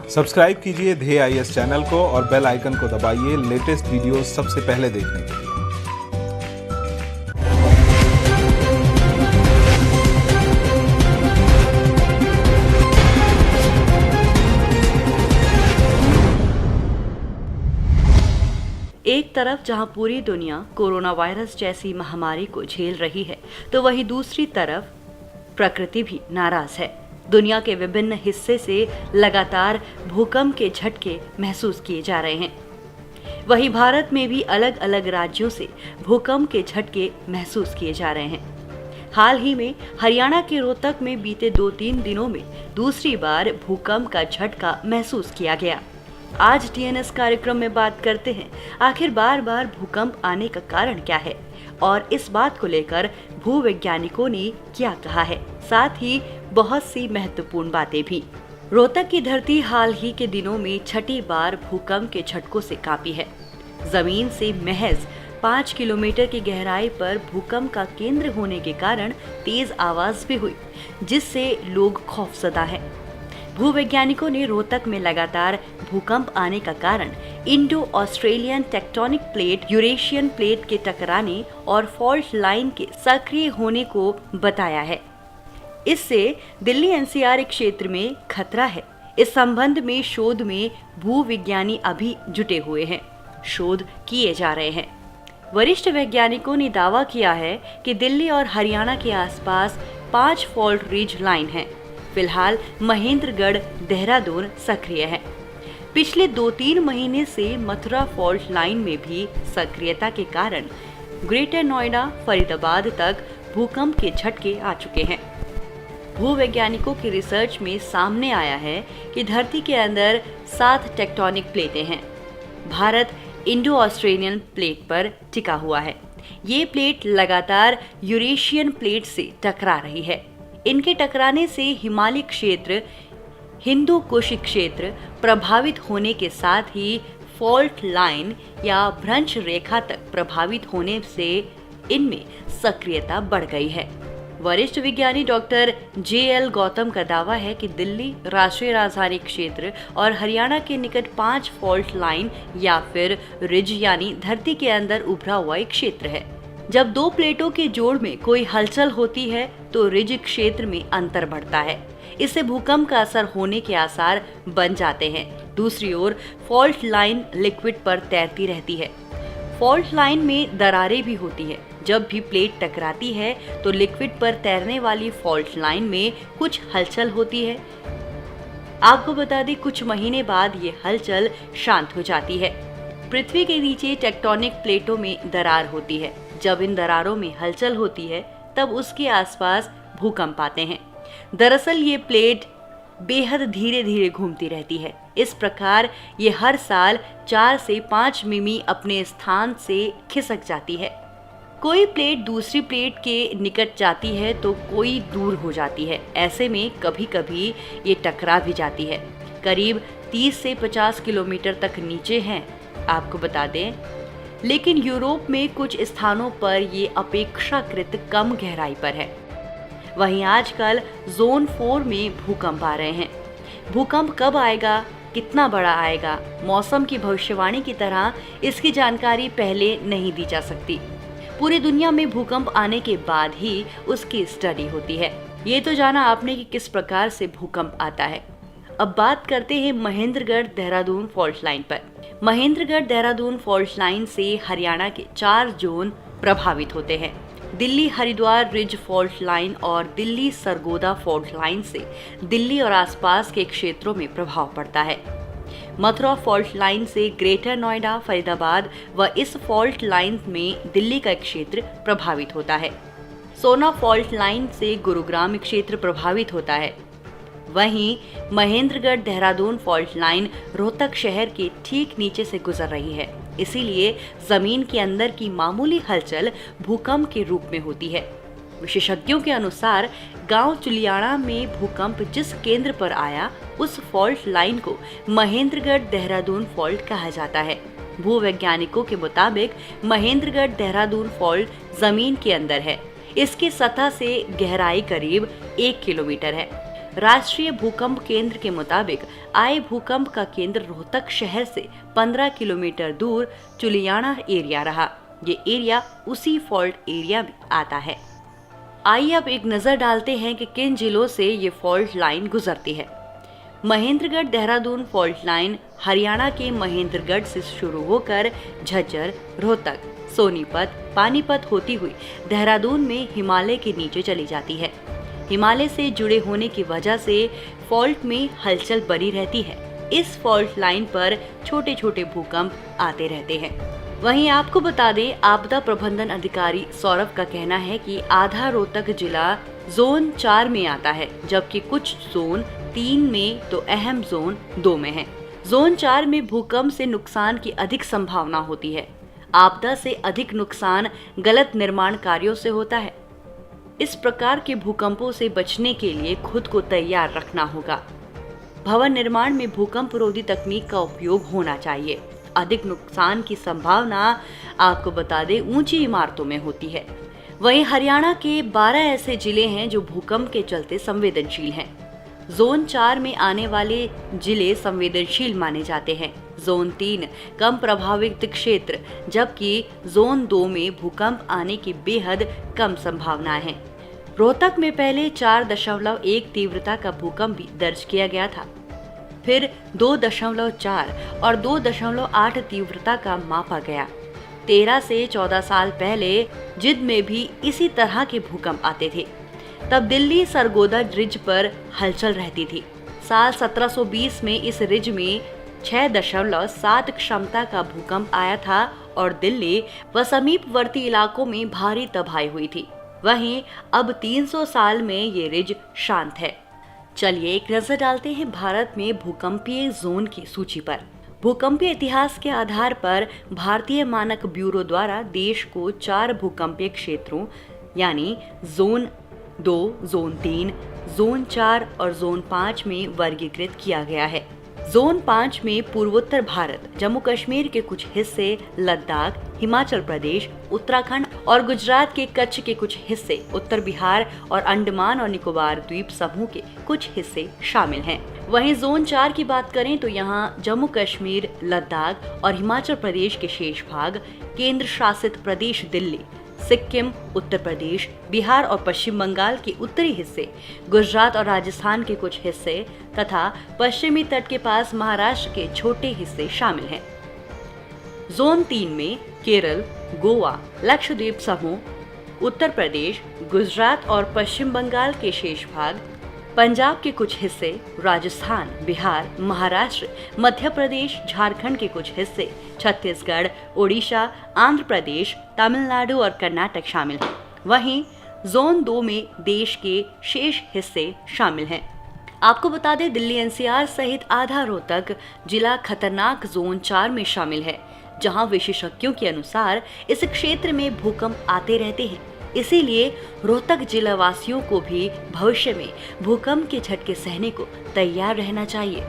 Subscribe कीजिए ध्येय IAS channel को और बेल आइकन को दबाइए लेटेस्ट वीडियो सबसे पहले देखने के लिए। एक तरफ जहां पूरी दुनिया कोरोना वायरस जैसी महामारी को झेल रही है, तो वहीं दूसरी तरफ प्रकृति भी नाराज है। दुनिया के विभिन्न हिस्से से लगातार भूकंप के झटके महसूस किए जा रहे हैं। वहीं भारत में भी अलग अलग राज्यों से भूकंप के झटके महसूस किए जा रहे हैं। हाल ही में हरियाणा के रोहतक में बीते 2-3 दिनों में दूसरी बार भूकंप का झटका महसूस किया गया। आज टीएनएस कार्यक्रम में बात करते हैं आखिर बार बार भूकंप आने का कारण क्या है और इस बात को लेकर भूवैज्ञानिकों ने क्या कहा है, साथ ही बहुत सी महत्वपूर्ण बातें भी। रोहतक की धरती हाल ही के दिनों में छठी बार भूकंप के झटकों से कांपी है। जमीन से महज 5 किलोमीटर की गहराई पर भूकंप का केंद्र होने के कारण तेज आवाज भी हुई, जिससे लोग खौफजदा हैं। भूवैज्ञानिकों ने रोहतक में लगातार भूकंप आने का कारण Indo Australian tectonic plate Eurasian plate के टकराने और फॉल्ट लाइन के सक्रिय होने को बताया है। इससे दिल्ली एनसीआर क्षेत्र में खतरा है। इस संबंध में शोध में भूविज्ञानी अभी जुटे हुए हैं, शोध किए जा रहे हैं। वरिष्ठ वैज्ञानिकों ने दावा किया है कि दिल्ली और हरियाणा के आसपास 5 फॉल्ट रिज लाइन हैं। फिलहाल महेंद्रगढ़ देहरादून सक्रिय है। पिछले 2-3 महीने से मथुरा फॉल्ट लाइन में भी सक्रियता के कारण ग्रेटर नोएडा फरीदाबाद तक भूकंप के झटके आ चुके हैं। भूवैज्ञानिकों की रिसर्च में सामने आया है कि धरती के अंदर 7 टेक्टोनिक प्लेटें हैं। भारत इंडो ऑस्ट्रेलियन प्लेट पर टिका हुआ है। ये प्लेट लगातार यूरेशियन प्लेट से टकरा रही है। इनके टकराने से हिमालय क्षेत्र, हिंदू कुश क्षेत्र प्रभावित होने के साथ ही फॉल्ट लाइन या भ्रंश रेखा तक प्रभावित होने से इनमें सक्रियता बढ़ गई है। वरिष्ठ विज्ञानी डॉक्टर JL गौतम का दावा है कि दिल्ली, राष्ट्रीय राजधानी क्षेत्र और हरियाणा के निकट 5 फॉल्ट लाइन या फिर रिज यानी धरती के अंदर उभरा हुआ एक क्षेत्र है। जब 2 प्लेटों के जोड़ में कोई हलचल होती है तो रिज क्षेत्र में अंतर बढ़ता है। इससे भूकंप का असर होने के आसार बन जाते हैं। दूसरी ओर फॉल्ट लाइन लिक्विड पर तैरती रहती है। फॉल्ट लाइन में दरारें भी होती है। जब भी प्लेट टकराती है तो लिक्विड पर तैरने वाली फॉल्ट लाइन में कुछ हलचल होती है। आपको बता दें, कुछ महीने बाद ये हलचल शांत हो जाती है। पृथ्वी के नीचे टेक्टोनिक प्लेटों में दरार होती है। जब इन दरारों में हलचल होती है तब उसके आसपास भूकंप आते हैं। दरअसल ये प्लेट बेहद धीरे धीरे घूमती रहती है। इस प्रकार ये हर साल 4 से 5 मिमी अपने स्थान से खिसक जाती है। कोई प्लेट दूसरी प्लेट के निकट जाती है तो कोई दूर हो जाती है। ऐसे में कभी कभी ये टकरा भी जाती है। करीब 30 से 50 किलोमीटर तक नीचे हैं, आपको बता दें। लेकिन यूरोप में कुछ स्थानों पर ये अपेक्षाकृत कम गहराई पर है। वहीं आजकल जोन 4 में भूकंप आ रहे हैं। भूकंप कब आएगा, कितना बड़ा आएगा, मौसम की भविष्यवाणी की तरह इसकी जानकारी पहले नहीं दी जा सकती। पूरी दुनिया में भूकंप आने के बाद ही उसकी स्टडी होती है। ये तो जाना आपने कि किस प्रकार से भूकंप आता है। अब बात करते हैं महेंद्रगढ़ देहरादून फॉल्ट लाइन पर। महेंद्रगढ़ देहरादून फॉल्ट लाइन से हरियाणा के 4 जोन प्रभावित होते हैं। Delhi Haridwar ridge fault line और दिल्ली सरगोदा फॉल्ट लाइन से दिल्ली और आसपास के क्षेत्रों में प्रभाव पड़ता है। मथुरा फॉल्ट लाइन से ग्रेटर नोएडा, फरीदाबाद व इस फॉल्ट लाइन में दिल्ली का क्षेत्र प्रभावित होता है। सोना फॉल्ट लाइन से गुरुग्राम क्षेत्र प्रभावित होता है। वहीं महेंद्रगढ़ देहरादून फॉल्ट लाइन रोहतक शहर के ठीक नीचे से गुजर रही है। इसीलिए जमीन के अंदर की मामूली हलचल भूकंप के रूप में होती है। विशेषज्ञों के अनुसार गांव चुलियाड़ा में भूकंप जिस केंद्र पर आया उस फॉल्ट लाइन को महेंद्रगढ़ देहरादून फॉल्ट कहा जाता है। भूवैज्ञानिकों के मुताबिक महेंद्रगढ़ देहरादून फॉल्ट जमीन के अंदर है। इसकी सतह से गहराई करीब 1 किलोमीटर है। राष्ट्रीय भूकंप केंद्र के मुताबिक आए भूकंप का केंद्र रोहतक शहर से 15 किलोमीटर दूर चुलियाना एरिया रहा। ये एरिया उसी फॉल्ट एरिया में आता है। आइए अब एक नजर डालते हैं कि किन जिलों से ये फॉल्ट लाइन गुजरती है। महेंद्रगढ़ देहरादून फॉल्ट लाइन हरियाणा के महेंद्रगढ़ से शुरू होकर झज्जर, रोहतक, सोनीपत, पानीपत होती हुई देहरादून में हिमालय के नीचे चली जाती है। हिमालय से जुड़े होने की वजह से फॉल्ट में हलचल बनी रहती है। इस फॉल्ट लाइन पर छोटे छोटे भूकंप आते रहते हैं। वहीं आपको बता दें, आपदा प्रबंधन अधिकारी सौरभ का कहना है कि आधा रोहतक जिला जोन 4 में आता है, जबकि कुछ जोन 3 में तो अहम जोन 2 में है। जोन 4 में भूकंप से नुकसान की अधिक संभावना होती है। आपदा से अधिक नुकसान गलत निर्माण कार्यों से होता है। इस प्रकार के भूकंपों से बचने के लिए खुद को तैयार रखना होगा। भवन निर्माण में भूकंप रोधी तकनीक का उपयोग होना चाहिए। अधिक नुकसान की संभावना आपको बता दें ऊंची इमारतों में होती है। वहीं हरियाणा के 12 ऐसे जिले हैं जो भूकंप के चलते संवेदनशील हैं। जोन 4 में आने वाले जिले संवेदनशील माने जाते हैं। जोन 3 कम प्रभावित क्षेत्र, जबकि जोन 2 में भूकंप आने की बेहद कम संभावनाएं हैं। रोहतक में पहले 4.1 तीव्रता का भूकंप भी दर्ज किया गया था, फिर 2.4 और 2.8 तीव्रता का मापा गया। 13 से 14 साल पहले जिद में भी इसी तरह के भूकंप आते थे। तब दिल्ली सरगोदा रिज पर हलचल रहती थी। साल 1720 में इस रिज में 6.7 क्षमता का भूकंप आया था और दिल्ली व समीपवर्ती इलाकों में भारी तबाही हुई थी। वहीं अब 300 साल में ये रिज शांत है। चलिए एक नजर डालते हैं भारत में भूकंपीय जोन की सूची पर। भूकंपीय इतिहास के आधार पर भारतीय मानक ब्यूरो द्वारा देश को 4 भूकंपीय क्षेत्रों यानी जोन 2, जोन 3, जोन 4 और जोन 5 में वर्गीकृत किया गया है। जोन 5 में पूर्वोत्तर भारत, जम्मू कश्मीर के कुछ हिस्से, लद्दाख, हिमाचल प्रदेश, उत्तराखंड और गुजरात के कच्छ के कुछ हिस्से, उत्तर बिहार और अंडमान और निकोबार द्वीप समूह के कुछ हिस्से शामिल हैं। वहीं जोन 4 की बात करें तो यहाँ जम्मू कश्मीर, लद्दाख और हिमाचल प्रदेश के शेष भाग, केंद्र शासित प्रदेश दिल्ली, सिक्किम, उत्तर प्रदेश, बिहार और पश्चिम बंगाल के उत्तरी हिस्से, गुजरात और राजस्थान के कुछ हिस्से तथा पश्चिमी तट के पास महाराष्ट्र के छोटे हिस्से शामिल हैं। जोन 3 में केरल, गोवा, लक्षद्वीप समूह, उत्तर प्रदेश, गुजरात और पश्चिम बंगाल के शेष भाग, पंजाब के कुछ हिस्से, राजस्थान, बिहार, महाराष्ट्र, मध्य प्रदेश, झारखंड के कुछ हिस्से, छत्तीसगढ़, ओडिशा, आंध्र प्रदेश, तमिलनाडु और कर्नाटक शामिल हैं। वहीं जोन 2 में देश के शेष हिस्से शामिल हैं। आपको बता दें, दिल्ली एनसीआर सहित आधा रोहतक जिला खतरनाक जोन 4 में शामिल है, जहां विशेषज्ञों के अनुसार इस क्षेत्र में भूकंप आते रहते हैं। इसीलिए रोहतक जिला वासियों को भी भविष्य में भूकंप के झटके सहने को तैयार रहना चाहिए।